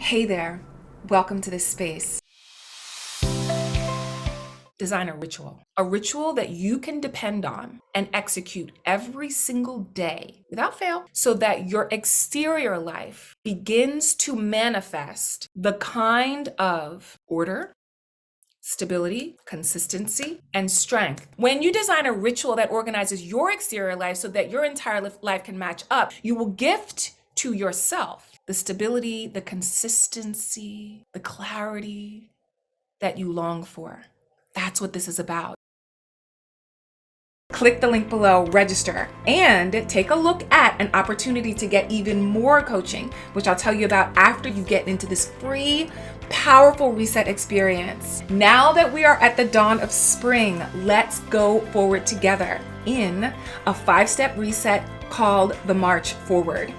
Hey there, welcome to this space. Design a ritual that you can depend on and execute every single day without fail so that your exterior life begins to manifest the kind of order, stability, consistency, and strength. When you design a ritual that organizes your exterior life so that your entire life can match up, you will gift to yourself the stability, the consistency, the clarity that you long for. That's what this is about. Click the link below, register, and take a look at an opportunity to get even more coaching, which I'll tell you about after you get into this free, powerful reset experience. Now that we are at the dawn of spring, let's go forward together in a 5-step reset called the March Forward.